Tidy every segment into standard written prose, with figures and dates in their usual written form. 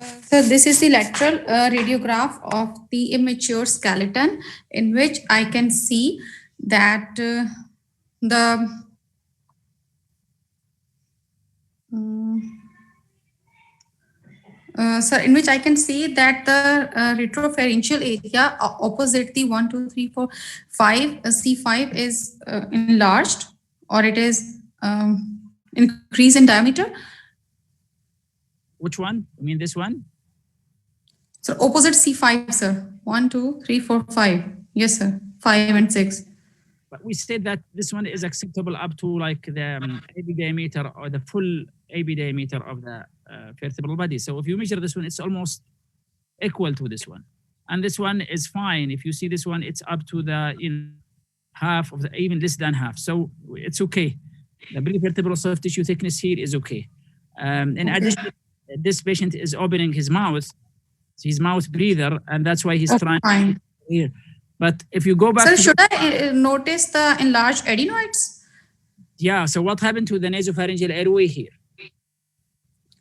So this is the lateral radiograph of the immature skeleton, in which I can see that the um, sir, in which I can see that the retropharyngeal area opposite the 1, 2, 3, 4, 5 C5 is enlarged, or it is increased in diameter. Which one? I mean this one? So opposite C5, sir. 1, 2, 3, 4, 5. Yes, sir. 5 and 6. But we said that this one is acceptable up to like the AB diameter or the full AB diameter of the vertebral body. So if you measure this one, it's almost equal to this one. And this one is fine. If you see this one, it's up to the half of the, even less than half. So it's okay. The perivertebral soft tissue thickness here is okay. In addition, this patient is opening his mouth breather, and that's why he's trying fine. Here. But if you go back, sir, should I notice the enlarged adenoids? Yeah. So what happened to the nasopharyngeal airway here?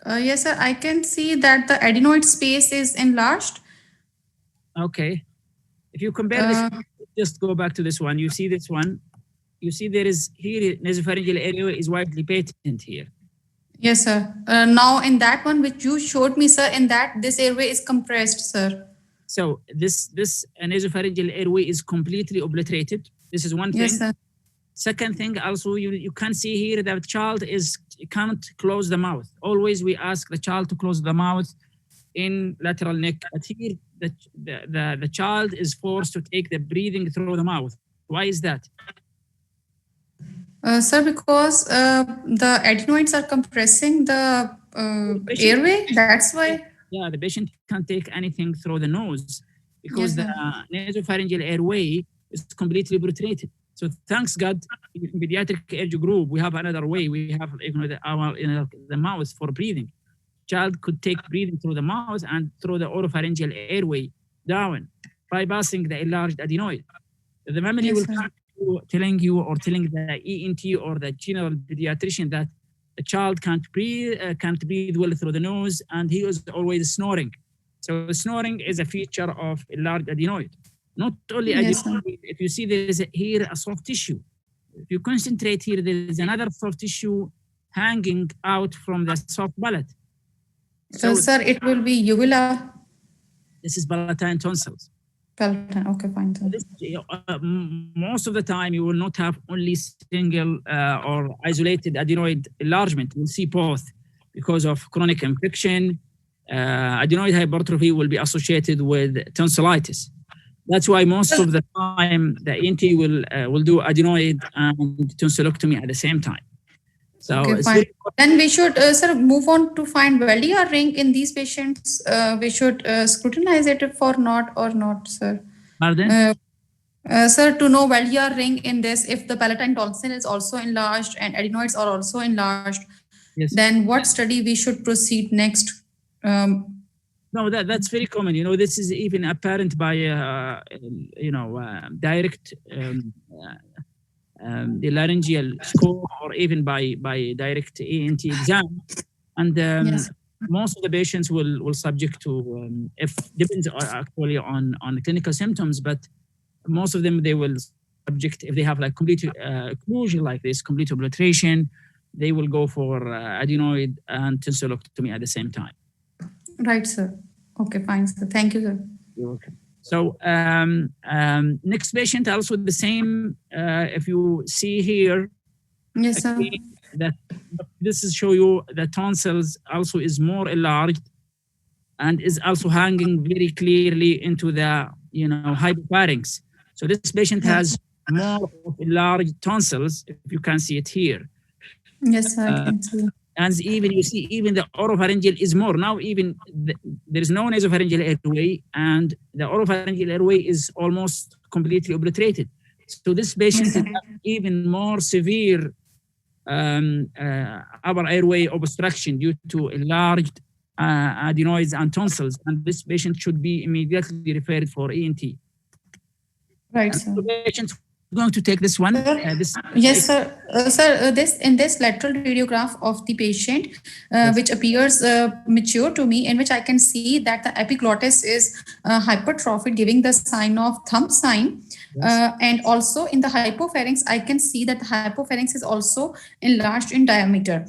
Yes, sir. I can see that the adenoid space is enlarged. Okay. If you compare this, just go back to this one. You see this one. You see there is here nasopharyngeal airway is widely patent here. Yes, sir. Now in that one which you showed me, sir, in that this airway is compressed, sir. So this nasopharyngeal airway is completely obliterated. This is one thing. Yes, sir. Second thing, also you can see here that the child can't close the mouth. Always we ask the child to close the mouth in lateral neck. But here the child is forced to take the breathing through the mouth. Why is that? Sir, because the adenoids are compressing the airway. That's why. Yeah, the patient can't take anything through the nose because the nasopharyngeal airway is completely obliterated. So thanks God, in pediatric age group, we have another way. We have the mouth for breathing. Child could take breathing through the mouth and through the oropharyngeal airway down, bypassing the enlarged adenoid. The family will come telling you or telling the ENT or the general pediatrician that the child can't breathe well through the nose, and he is always snoring. So snoring is a feature of enlarged adenoid. Not only adenoid, if you see there is here a soft tissue. If you concentrate here, there is another soft tissue hanging out from the soft palate. So sir, it will be uvula. This is palatine tonsils. Palatine, okay, fine. Most of the time, you will not have only single or isolated adenoid enlargement. You'll see both because of chronic infection. Adenoid hypertrophy will be associated with tonsillitis. That's why most of the time the ENT will do adenoid and tonsillectomy at the same time. So okay, fine. Then we should, sir, move on to find Valdia ring in these patients. We should scrutinize it or not, sir. Pardon? Sir, to know Valdia ring in this, if the palatine tonsil is also enlarged and adenoids are also enlarged, then what study we should proceed next? No, that's very common. You know, this is even apparent by direct the laryngeal score, or even by direct ENT exam, and most of the patients will subject to if depends actually on the clinical symptoms, but most of them they will subject if they have like complete occlusion like this, complete obliteration, they will go for adenoid and tonsillectomy at the same time. Right, sir. Okay, fine, sir. Thank you, sir. You're welcome. So next patient also the same. If you see here, yes, sir. That this is show you the tonsils also is more enlarged and is also hanging very clearly into the hypopharynx. So this patient has more enlarged tonsils. If you can see it here. Yes, sir, I can see. And even you see, even the oropharyngeal is more. Now even there is no nasopharyngeal airway, and the oropharyngeal airway is almost completely obliterated. So this patient is even more severe upper airway obstruction due to enlarged adenoids and tonsils, and this patient should be immediately referred for ENT. Right, sir. Patients going to take this one. Yes, sir. Sir, this lateral radiograph of the patient, Yes. which appears mature to me, in which I can see that the epiglottis is hypertrophied, giving the sign of thumb sign. Yes. And also in the hypopharynx, I can see that the hypopharynx is also enlarged in diameter.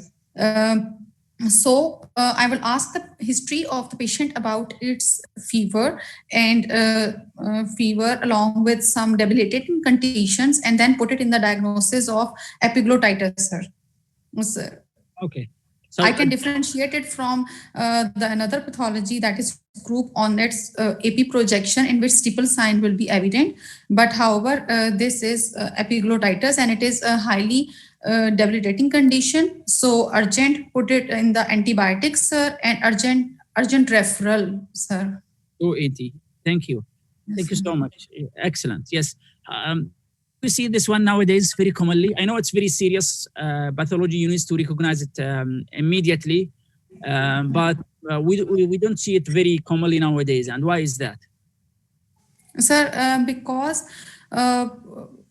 So I will ask the history of the patient about its fever and fever along with some debilitating conditions, and then put it in the diagnosis of epiglottitis, sir. Sir. Okay. So I can differentiate it from the another pathology, that is group on its AP projection, in which stipple sign will be evident. But however, this is epiglottitis, and it is a highly debilitating condition. So urgent, put it in the antibiotics, sir, and urgent referral, sir. 280. Thank you. Yes, Thank you sir. so much. Excellent. Yes. We see this one nowadays very commonly. I know it's very serious pathology. You need to recognize it immediately, but we don't see it very commonly nowadays. And why is that? Sir, because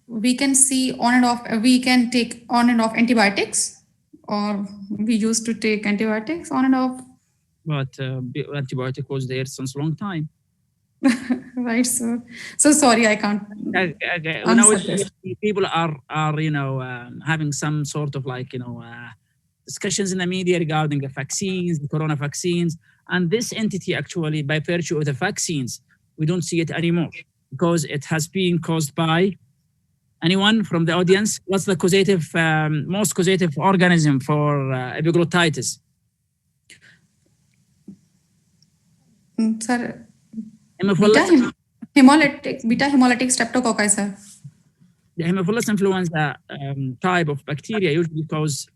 we can see on and off, we can take on and off antibiotics, or we used to take antibiotics on and off. But antibiotic was there since a long time. Right, sir. So sorry, I can't. Okay. Answer Nowadays, this. people are having some sort of discussions in the media regarding the vaccines, the corona vaccines, and this entity actually, by virtue of the vaccines, we don't see it anymore because it has been caused by anyone from the audience. What's the causative, most causative organism for epiglottitis? Sir, Haemophilus, beta hemolytic streptococci, sir. the Haemophilus influenza type of bacteria usually cause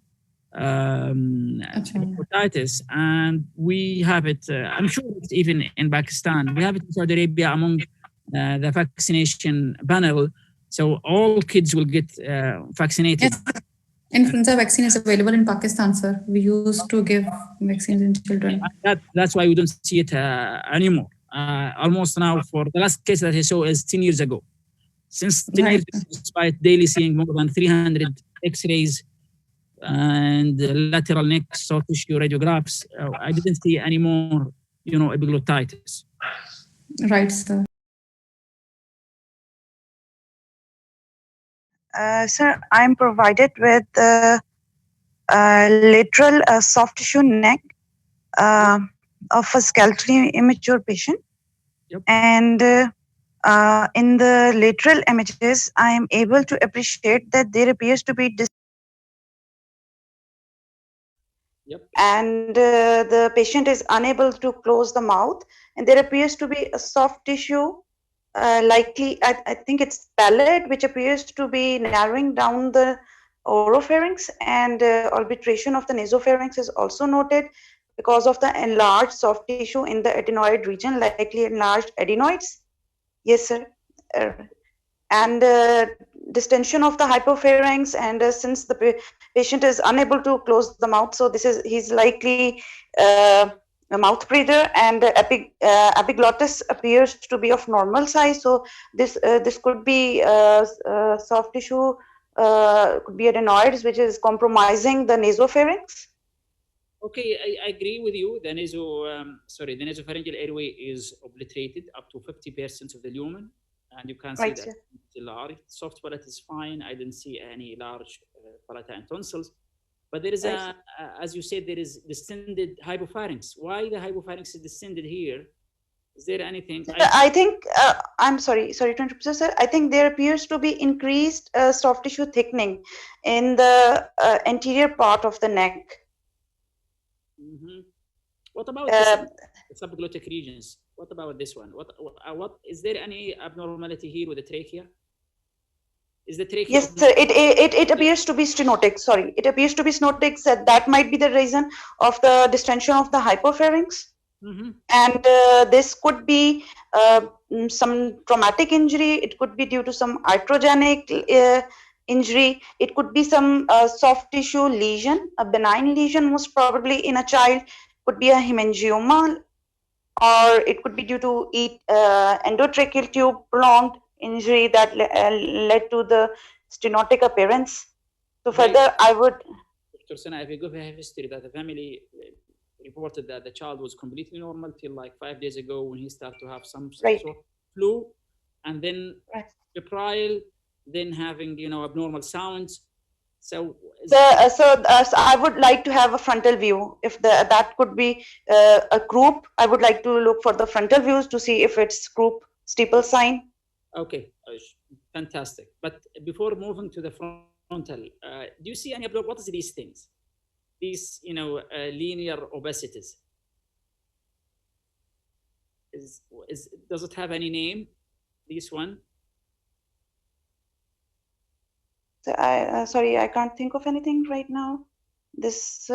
hepatitis, and we have it. I'm sure it's even in Pakistan. We have it in Saudi Arabia among the vaccination panel. So all kids will get vaccinated. Yes, influenza vaccine is available in Pakistan, sir. We used to give vaccines in children. That's why we don't see it anymore. Almost now, for the last case that I saw is 10 years ago. Since 10 years, despite daily seeing more than 300 X-rays and lateral neck soft tissue radiographs, I didn't see any more, epiglottitis. Right, sir. Sir, I'm provided with lateral soft tissue neck of a skeletally immature patient. Yep. And in the lateral images, I am able to appreciate that there appears to be Yep. and the patient is unable to close the mouth, and there appears to be a soft tissue, likely, I think it's palate, which appears to be narrowing down the oropharynx, and arbitration of the nasopharynx is also noted because of the enlarged soft tissue in the adenoid region, likely enlarged adenoids. Yes, sir. And distension of the hypopharynx, and since the patient is unable to close the mouth, so he's likely a mouth breather, and epiglottis appears to be of normal size. So this could be soft tissue, could be adenoids, which is compromising the nasopharynx. Okay, I agree with you. The nasopharyngeal airway is obliterated up to 50% of the lumen, and you can see Right, that sir. it's large. Soft palate is fine. I didn't see any large palatine tonsils. But there is Right. as you said, there is distended hypopharynx. Why the hypopharynx is distended here? Is there anything? I think I'm sorry to interrupt, sir. I think there appears to be increased soft tissue thickening in the anterior part of the neck. Mm-hmm. What about the subglottic regions? What about this one? What is there any abnormality here with the trachea? Is the trachea? Yes, sir. It appears to be stenotic. Sorry, it appears to be stenotic. So that might be the reason of the distension of the hypopharynx. Mm-hmm. And this could be some traumatic injury. It could be due to some iatrogenic injury. It could be some soft tissue lesion, a benign lesion, most probably in a child. Could be a hemangioma, or it could be due to endotracheal tube prolonged injury that led to the stenotic appearance. So further, I would. Dr. Sana, if you give a history that the family reported that the child was completely normal till like 5 days ago when he started to have some sort of flu, and then febrile, then having abnormal sounds. So I would like to have a frontal view. If that could be a group, I would like to look for the frontal views to see if it's group steeple sign. Okay, fantastic. But before moving to the frontal, do you see any of what is these things? These linear obesities. Does it have any name? This one? So sorry, I can't think of anything right now. This.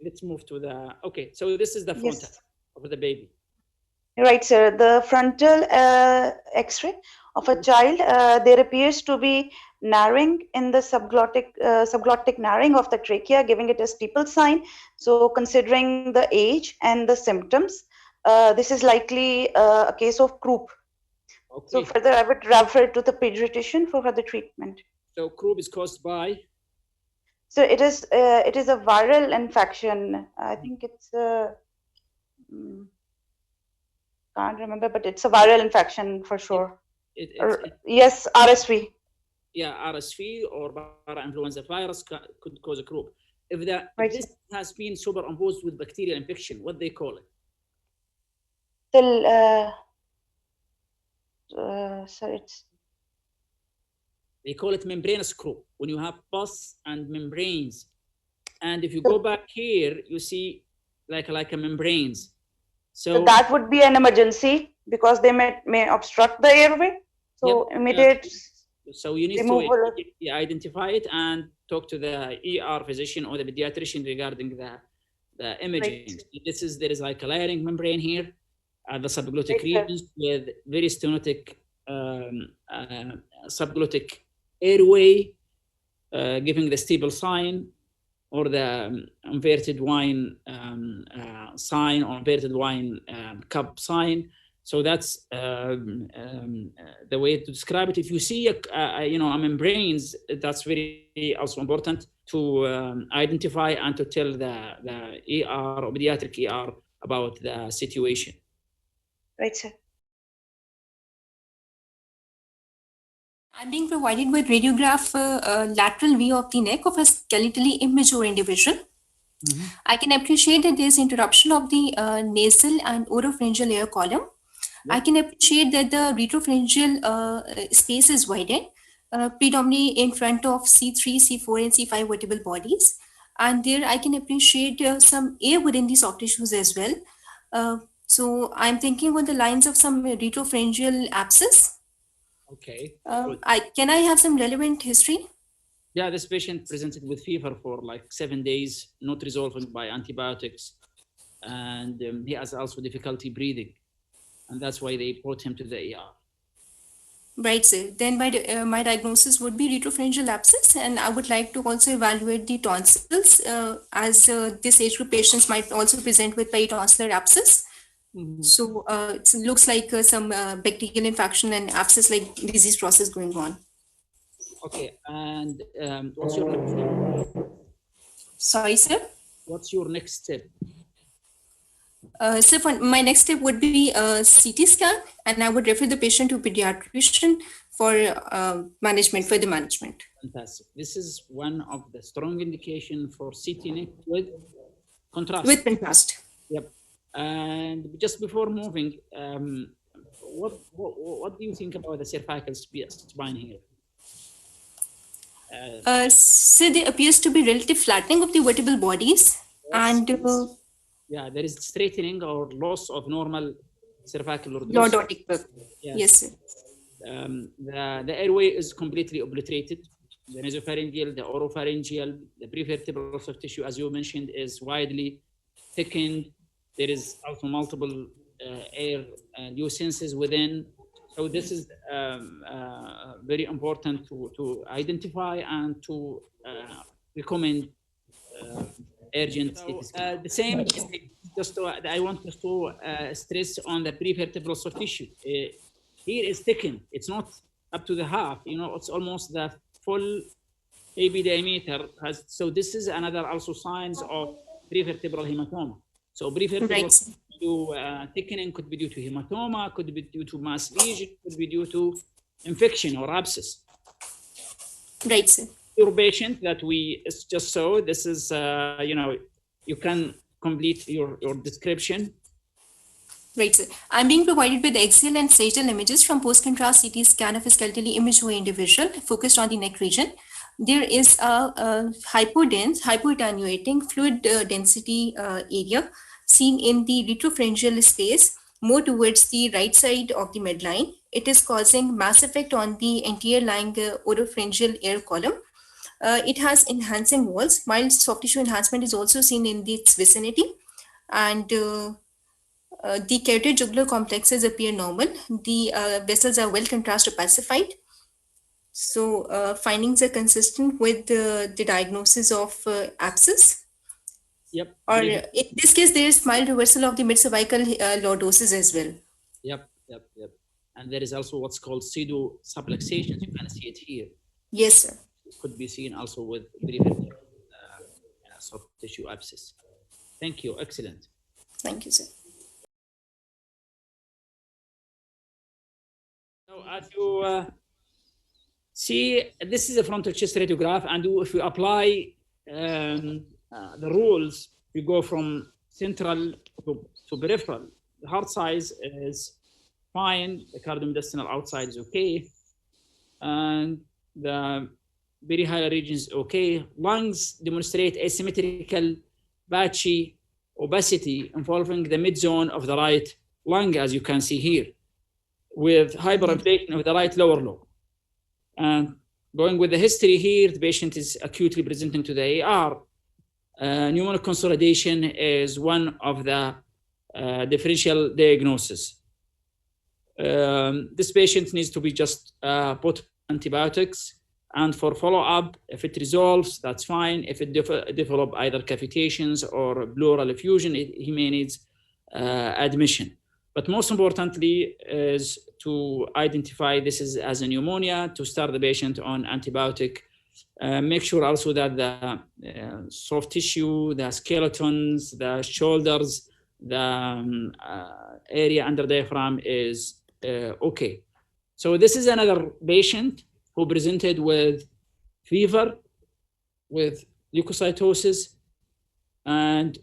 Let's move to the. Okay, so this is the frontal of the baby. Right, sir. The frontal X-ray of a child, there appears to be narrowing in the subglottic narrowing of the trachea, giving it a steeple sign. So, considering the age and the symptoms, this is likely a case of croup. Okay. So, further, I would refer to the pediatrician for further treatment. So, croup is caused by? So, it is a viral infection. I think it's can't remember, but it's a viral infection for sure. Yes, RSV. Yeah, RSV or para-influenza virus could cause a croup. If this has been superimposed with bacterial infection, what they call it? They call it membranous croup when you have pus and membranes. And if you go back here, you see like a membranes. So that would be an emergency because they may obstruct the airway. So immediate. So you need to identify it and talk to the ER physician or the pediatrician regarding the imaging. Right. There is like a layering membrane here at the subglottic regions with very stenotic subglottic airway, giving the steeple sign, or the inverted wine sign, or inverted wine cup sign. So that's the way to describe it. If you see a membranes, that's very also important to identify and to tell the ER or pediatric ER about the situation. Right, sir. I'm being provided with radiograph lateral view of the neck of a skeletally immature individual. Mm-hmm. I can appreciate that there's interruption of the nasal and oropharyngeal air column. Yep. I can appreciate that the retropharyngeal space is widened, predominantly in front of C3, C4, and C5 vertebral bodies. And there I can appreciate some air within the soft tissues as well. So I'm thinking on the lines of some retropharyngeal abscess. Okay. Can I have some relevant history? Yeah, this patient presented with fever for like 7 days, not resolving by antibiotics. And he has also difficulty breathing. And that's why they brought him to the ER. Right, sir. Then my diagnosis would be retropharyngeal abscess, and I would like to also evaluate the tonsils, as this age group patients might also present with peritonsillar abscess. Mm-hmm. So it looks like some bacterial infection and abscess-like disease process going on. Okay, and what's your next step? Sorry, sir? What's your next step? So my next step would be a CT scan, and I would refer the patient to pediatrician for further management. Fantastic. This is one of the strong indication for CT neck with contrast. With contrast. Yep. And just before moving, what do you think about the cervical spine here? So there appears to be relative flattening of the vertebral bodies, yes, and yeah, there is straightening or loss of normal cervical lordotic curve. Yes, sir. The airway is completely obliterated. The nasopharyngeal, the oropharyngeal, the prevertebral soft tissue, as you mentioned, is widely thickened. There is also multiple air lucences within. So this is very important to identify and to recommend urgent. The same, I want just to stress on the prevertebral soft tissue. Here is thickened. It's not up to the half. You know, it's almost the full AB diameter has. So this is another also signs of prevertebral hematoma. So prevertebral Right, sir. thickening could be due to hematoma, could be due to mass lesion, could be due to infection or abscess. Right, sir. Your patient that we just saw, this is, you know, you can complete your description. Right, sir. I'm being provided with axial and sagittal images from post-contrast CT scan of a skeletally imaged individual focused on the neck region. There is a hypodense, hypoattenuating fluid density area seen in the retropharyngeal space more towards the right side of the midline. It is causing mass effect on the anterior lying oropharyngeal air column. It has enhancing walls. Mild soft tissue enhancement is also seen in its vicinity. And the carotid jugular complexes appear normal. The vessels are well contrast opacified. So findings are consistent with the diagnosis of abscess. Yep. Or in this case, there is mild reversal of the mid-cervical lordosis as well. Yep. And there is also what's called pseudo subluxations. You can see it here. Yes, sir. It could be seen also with prevertebral soft tissue abscess. Thank you. Excellent. Thank you, sir. So as you see, this is a frontal chest radiograph, and if you apply the rules, you go from central to peripheral. The heart size is fine. The cardiomedicinal outside is okay, and the perihilar region is okay. Lungs demonstrate asymmetrical patchy opacity involving the mid zone of the right lung, as you can see here, with hyperinflation of the right lower lobe. And going with the history here, the patient is acutely presenting to the AR. Pneumonic consolidation is one of the differential diagnosis. This patient needs to be just put antibiotics, and for follow-up, if it resolves, that's fine. If it develop either cavitations or pleural effusion, he may need admission. But most importantly is to identify this as a pneumonia, to start the patient on antibiotic. Make sure also that the soft tissue, the skeletons, the shoulders, the area under diaphragm is okay. So this is another patient who presented with fever, with leukocytosis, and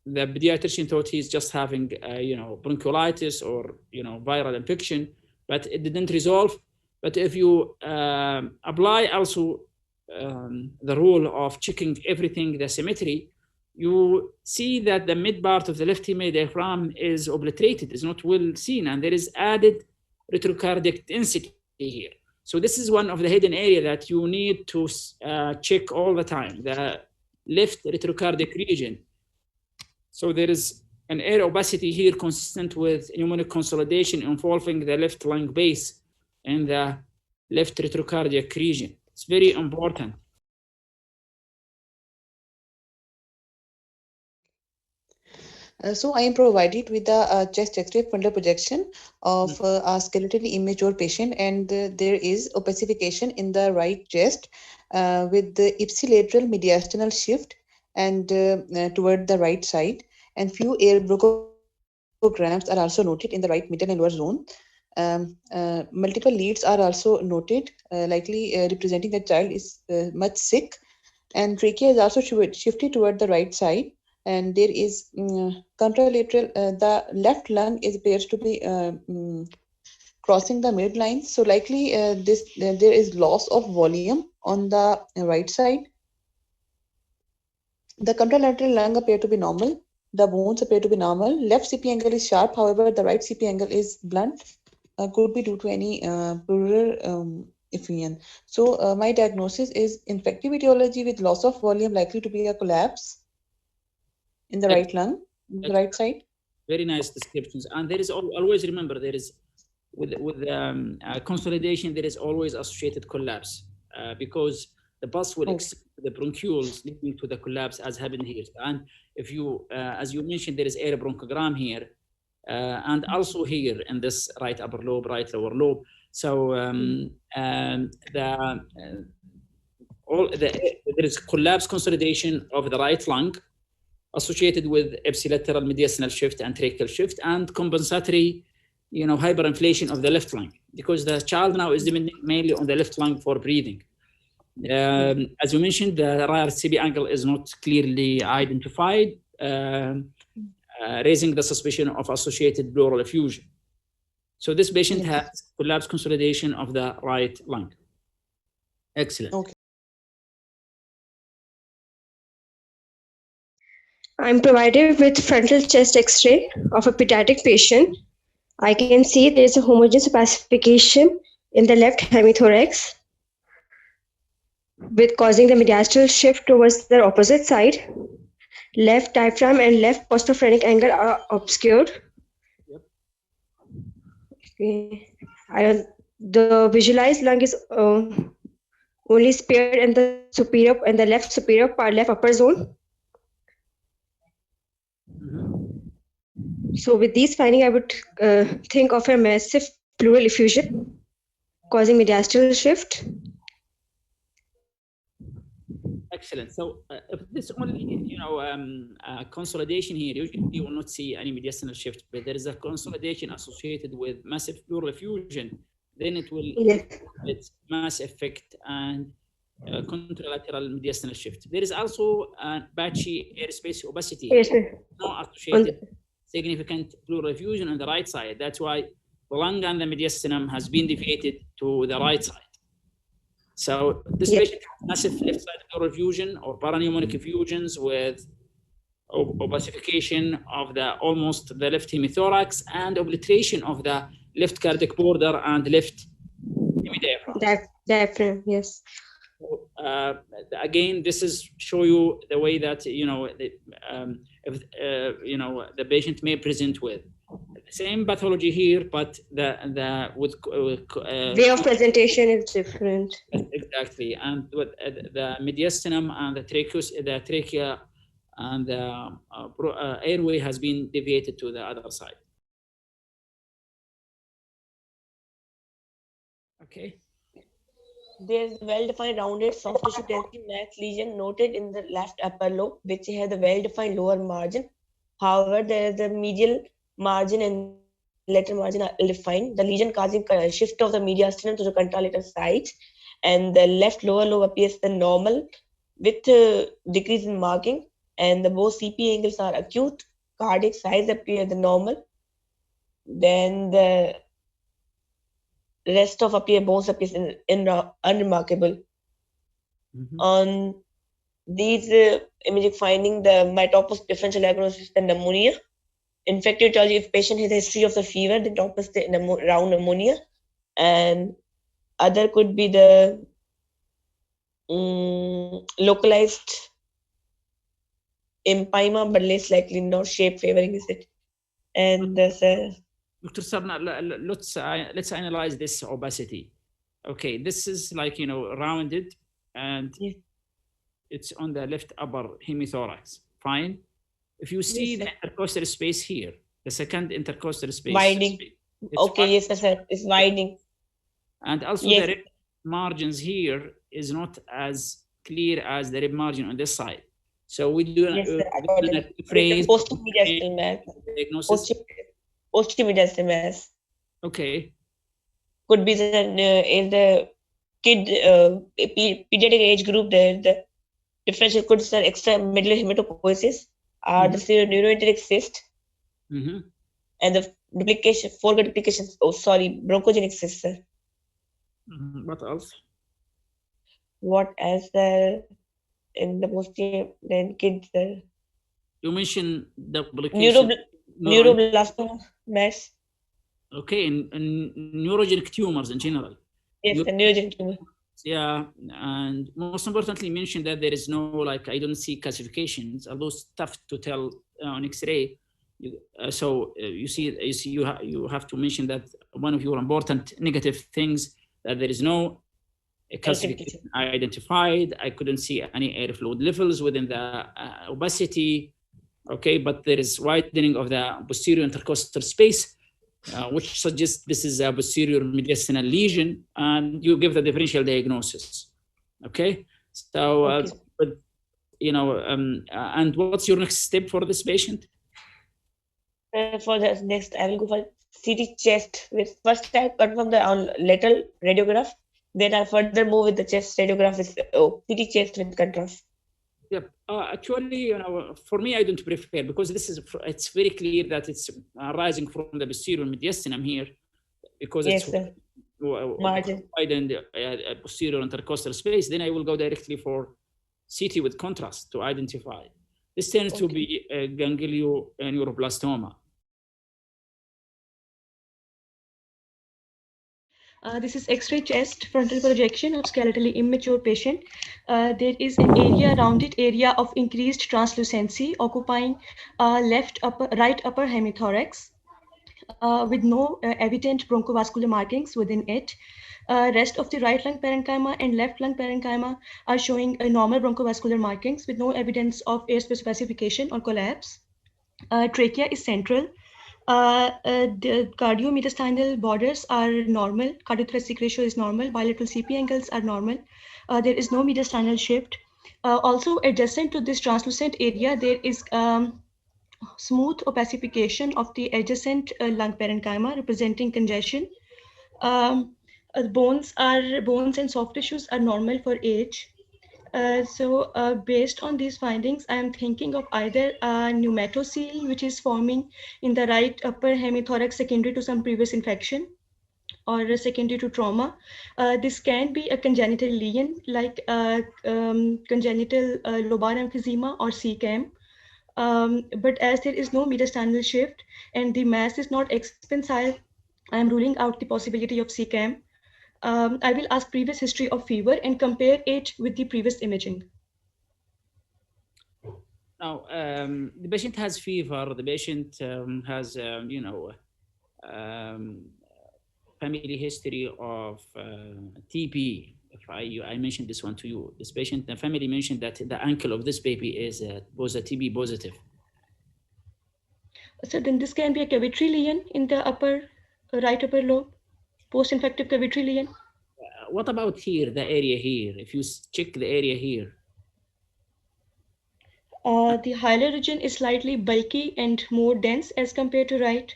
the pediatrician thought he's just having, bronchiolitis or, viral infection, but it didn't resolve. But if you apply also the rule of checking everything, the symmetry, you see that the mid part of the left hemidiaphragm diaphragm is obliterated, is not well seen, and there is added retrocardiac density here. So this is one of the hidden area that you need to check all the time, the left retrocardiac region. So there is an air opacity here consistent with pneumonic consolidation involving the left lung base and the left retrocardiac region. It's very important. So I am provided with the chest X-ray frontal projection of a skeletally immature patient, and there is opacification in the right chest with the ipsilateral mediastinal shift and toward the right side, and few air bronchograms are also noted in the right middle and lower zone. Multiple leads are also noted, likely representing the child is much sick, and trachea is also shifted toward the right side. And there is contralateral, the left lung appears to be crossing the midline. So likely there is loss of volume on the right side. The contralateral lung appear to be normal. The bones appear to be normal. Left CP angle is sharp. However, the right CP angle is blunt. Could be due to any pleural effusion. So my diagnosis is infective etiology with loss of volume, likely to be a collapse in the right lung, the right side. Very nice descriptions. And there is always, remember, there is with consolidation, there is always associated collapse because the pus will extend the bronchioles, leading to the collapse, as happened here. And if you, as you mentioned, there is air bronchogram here, and also here in this right upper lobe, right lower lobe. So there is collapse consolidation of the right lung associated with ipsilateral mediastinal shift and tracheal shift, and compensatory, hyperinflation of the left lung, because the child now is depending mainly on the left lung for breathing. As you mentioned, the right CB angle is not clearly identified, raising the suspicion of associated pleural effusion. So this patient has collapse consolidation of the right lung. Excellent. Okay. I'm provided with frontal chest X-ray of a pediatric patient. I can see there is a homogeneous opacification in the left hemithorax, with causing the mediastinal shift towards the opposite side. Left diaphragm and left postophrenic angle are obscured. Yep. Okay. The visualized lung is only spared in the superior and the left superior part, left upper zone. So with these findings, I would think of a massive pleural effusion causing mediastinal shift. Excellent. So if this only, consolidation here, usually you will not see any mediastinal shift, but there is a consolidation associated with massive pleural effusion, then it will its mass effect and contralateral mediastinal shift. There is also a patchy airspace opacity, not associated significant pleural effusion on the right side. That's why the lung and the mediastinum has been deviated to the right side. So this patient has massive left side pleural effusion or parapneumonic effusions with opacification of the left hemithorax and obliteration of the left cardiac border and left hemidiaphragm. Diaphragm, yes. Again, this is show you the way that the patient may present with the same pathology here, but the way of presentation is different. Exactly, and with the mediastinum and the trachea and the airway has been deviated to the other side. Okay. There's a well-defined rounded soft tissue density max lesion noted in the left upper lobe, which has a well-defined lower margin. However, there is a medial margin and lateral margin are ill-defined. The lesion causing a shift of the mediastinum to the contralateral sides, and the left lower lobe appears the normal with decrease in marking, and the both CP angles are acute. Cardiac size appear the normal. Then the rest of bones appears unremarkable. On these imaging finding, the myopathy differential diagnosis is the pneumonia. Infective etiology, if patient has a history of the fever, then myopathy is round pneumonia, and other could be the localized empyema, but less likely not shape favoring is it. And Dr. Sarna, let's analyze this opacity. Okay, this is rounded, and it's on the left upper hemithorax. Fine. If you see the intercostal space here, the second intercostal space. Widening. Okay, yes, sir. It's widening. And also the rib margins here is not as clear as the rib margin on this side. So we do phrase post-mediastinal mass. Diagnosis. Post-mediastinal mass. Okay. Could be in the kid pediatric age group, the differential could be extra medullary hematopoiesis, the neuroenteric cyst, and the duplication, foregut duplication. Oh, sorry, bronchogenic cyst, sir. What else? What else there in the then kids there? You mentioned duplication. Neuroblastoma mass. Okay, and neurogenic tumors in general. Yes, the neurogenic tumor. Yeah, and most importantly, mention that there is no I don't see calcifications, although it's tough to tell on X-ray. So you have to mention that one of your important negative things that there is no calcification identified. I couldn't see any air fluid levels within the opacity. Okay, but there is widening of the posterior intercostal space. which suggests this is a posterior mediastinal lesion, and you give the differential diagnosis. Okay, so Okay. but and what's your next step for this patient? For the next, I will go for CT chest. With first I confirm the lateral radiograph. Then I further move with the chest radiograph with CT chest with contrast. Yep. Actually, for me, I don't prefer, because it's very clear that it's rising from the posterior mediastinum here, because Yes, it's sir. Margin. wide in the posterior intercostal space. Then I will go directly for CT with contrast to identify. This tends to be a ganglioneuroblastoma. This is X-ray chest frontal projection of skeletally immature patient. There is an area, rounded area of increased translucency occupying right upper hemithorax with no evident bronchovascular markings within it. Rest of the right lung parenchyma and left lung parenchyma are showing normal bronchovascular markings with no evidence of airspace opacification or collapse. Trachea is central. The cardiomediastinal borders are normal. Cardiothoracic ratio is normal. Bilateral CP angles are normal. There is no mediastinal shift. Also adjacent to this translucent area, there is smooth opacification of the adjacent lung parenchyma representing congestion. Bones and soft tissues are normal for age. Based on these findings, I am thinking of either a pneumatocele, which is forming in the right upper hemithorax secondary to some previous infection, or secondary to trauma. This can be a congenital lesion like congenital lobar emphysema or CCAM. But as there is no mediastinal shift and the mass is not expansile, I am ruling out the possibility of CCAM. I will ask previous history of fever and compare it with the previous imaging. Now, the patient has fever. The patient has, family history of TB. If I mentioned this one to you, this patient, the family mentioned that the ankle of this baby was a TB positive. So then this can be a cavitary lesion in the right upper lobe, post-infective cavitary lesion. What about here, the area here? If you check the area here. The hilar region is slightly bulky and more dense as compared to right.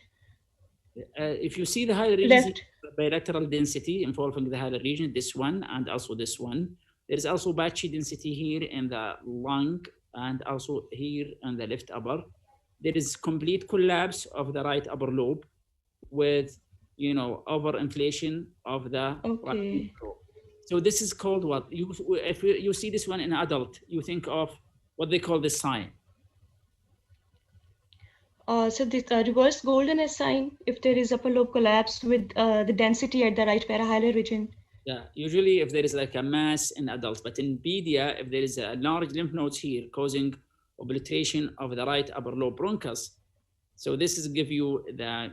If you see the hilar region, bilateral density involving the hilar region, this one and also this one. There is also patchy density here in the lung and also here on the left upper. There is complete collapse of the right upper lobe with, overinflation of the right lobe. So this is called what? If you see this one in adult, you think of what they call the sign. So this reverse Golden sign if there is upper lobe collapse with the density at the right parahilar region. Yeah, usually if there is like a mass in adults, but in pedia, if there is a large lymph nodes here causing obliteration of the right upper lobe bronchus, so this is give you the,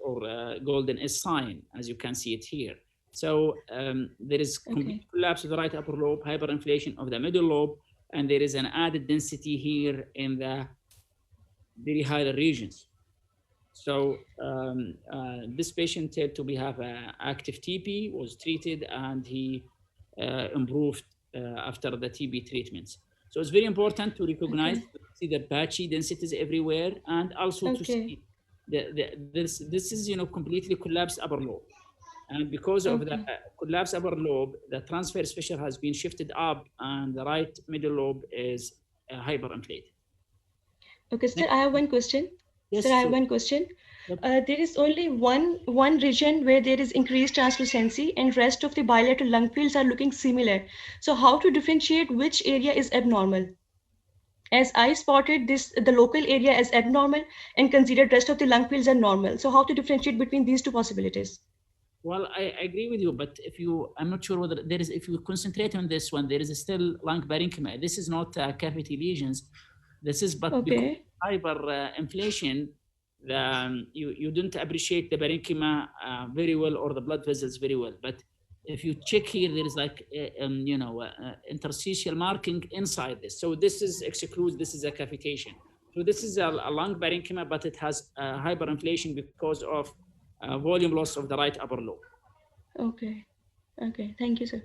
or Golden S sign, as you can see it here. So there is complete collapse of the right upper lobe, hyperinflation of the middle lobe, and there is an added density here in the very hilar regions. So this patient had to have an active TB, was treated, and he improved after the TB treatments. So it's very important to recognize, to see the patchy densities everywhere, and also to see this is completely collapsed upper lobe. And because of the collapsed upper lobe, the transverse fissure has been shifted up, and the right middle lobe is hyperinflated. Okay, sir, I have one question. Yes, sir, I have one question. There is only one region where there is increased translucency, and rest of the bilateral lung fields are looking similar. So how to differentiate which area is abnormal? As I spotted the local area as abnormal and considered rest of the lung fields are normal. So how to differentiate between these two possibilities? Well, I agree with you, but I'm not sure whether there is, if you concentrate on this one, there is still lung parenchyma. This is not cavity lesions. This is, but because hyperinflation, you don't appreciate the parenchyma very well, or the blood vessels very well. But if you check here, there is like interstitial marking inside this. So this is excludes, this is a cavitation. So this is a lung parenchyma, but it has hyperinflation because of volume loss of the right upper lobe. Okay. Okay. Thank you, sir.